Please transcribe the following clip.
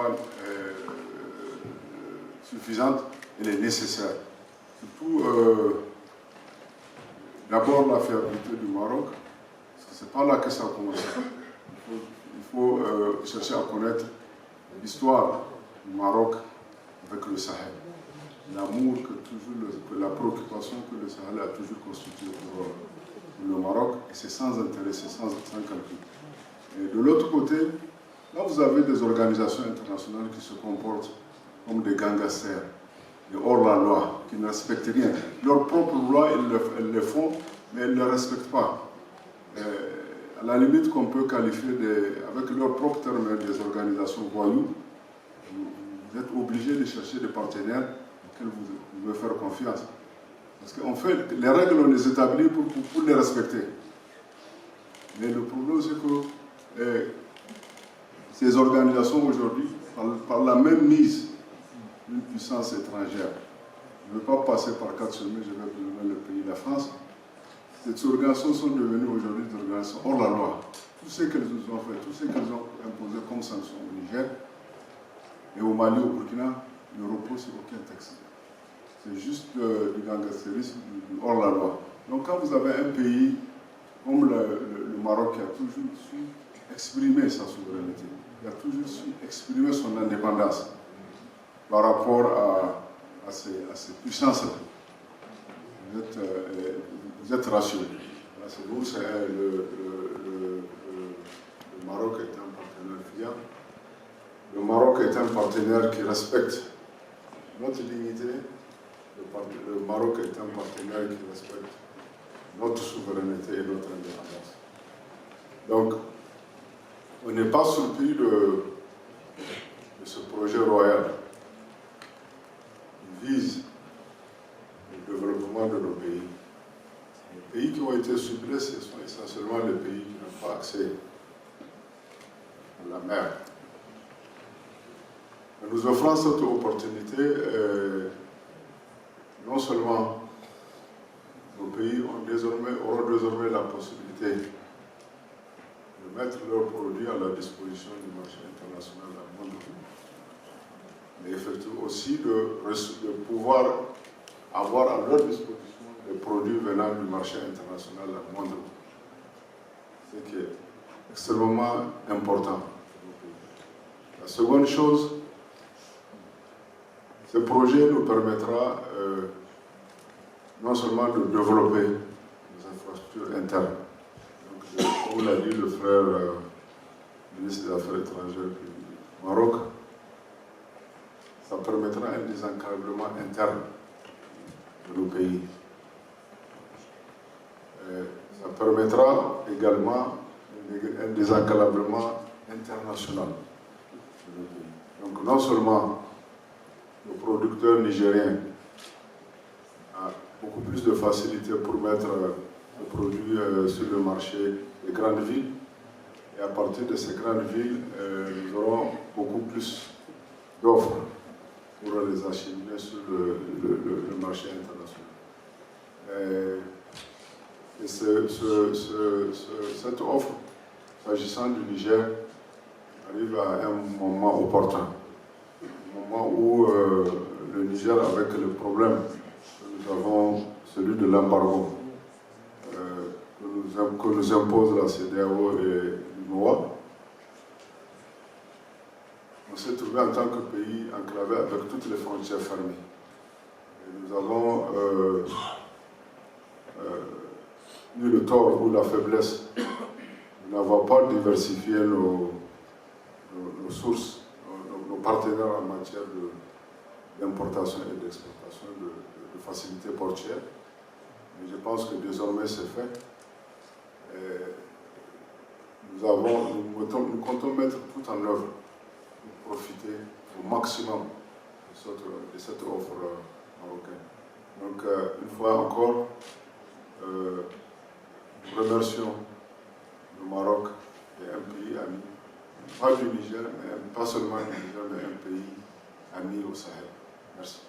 pas suffisante, elle est nécessaire. Surtout, d'abord la fiabilité du Maroc, parce que ce n'est pas là que ça a commencé. Il faut chercher à connaître l'histoire du Maroc avec le Sahel. L'amour, la préoccupation que le Sahel a toujours constitué pour le Maroc, et c'est sans intérêt, c'est sans calcul. Et de l'autre côté, là vous avez des organisations internationales qui se comportent comme des gangsters, des hors-la-loi, qui ne respectent rien. Leurs propres lois, elles les font, mais elles ne les respectent pas. À la limite qu'on peut qualifier, avec leurs propres termes, des organisations voyous. Vous êtes obligé de chercher des partenaires auxquels vous devez faire confiance. Parce qu'en fait, les règles, on les établit pour les respecter. Mais le problème, c'est que ces organisations aujourd'hui, par la même mise d'une puissance étrangère, je ne veux pas passer par quatre chemins, je vais nommer le pays, la France. Ces organisations sont devenues aujourd'hui des organisations hors la loi. Tout ce qu'elles nous ont fait, tout ce qu'elles ont imposé comme sanction au Niger et au Mali, au Burkina, ne repose sur aucun texte. C'est juste du gangstérisme, du hors la loi. Donc quand vous avez un pays comme le Maroc qui a toujours su exprimer sa souveraineté, qui a toujours su exprimer son indépendance par rapport à ces puissances-là, vous êtes rassurés. C'est vous, le Maroc est un partenaire fiable. Le Maroc est un partenaire qui respecte notre dignité. Le Maroc est un partenaire qui respecte notre souveraineté et notre indépendance. Donc, on n'est pas surpris de ce projet royal. Il vise le développement de nos pays. Les pays qui ont été ciblés, ce sont essentiellement les pays qui n'ont pas accès à la mer. En nous offrant cette opportunité, non seulement nos pays auront désormais la possibilité de mettre leurs produits à la disposition du marché international à monde, mais effectivement aussi de pouvoir avoir à leur disposition des produits venant du marché international à monde, ce qui est extrêmement important. La seconde chose, ce projet nous permettra non seulement de développer les infrastructures internes. Donc, comme l'a dit le frère ministre des Affaires étrangères du Maroc, ça permettra un désenclavement interne de nos pays. Ça permettra également un désenclavement international de nos pays. Donc non seulement le producteur nigérien a beaucoup plus de facilité pour mettre le produit sur le marché des grandes villes. Et à partir de ces grandes villes, nous aurons beaucoup plus d'offres pour les acheminer sur le marché international. Et cette offre, s'agissant du Niger, arrive à un moment opportun. Au moment où le Niger, avec le problème que nous avons, celui de l'embargo, que nous impose la CEDEAO et l'UMOA, on s'est trouvé en tant que pays enclavé avec toutes les frontières fermées. Et nous avons eu le tort ou la faiblesse de n'avoir pas diversifié nos sources, nos partenaires en matière d'importation et d'exportation de facilités portuaires. Mais je pense que désormais c'est fait. Nous comptons mettre tout en œuvre pour profiter au maximum de cette offre marocaine. Donc, une fois encore, nous remercions le Maroc, qui est un pays ami, pas du Niger, mais pas seulement du Niger, mais un pays ami au Sahel. Merci.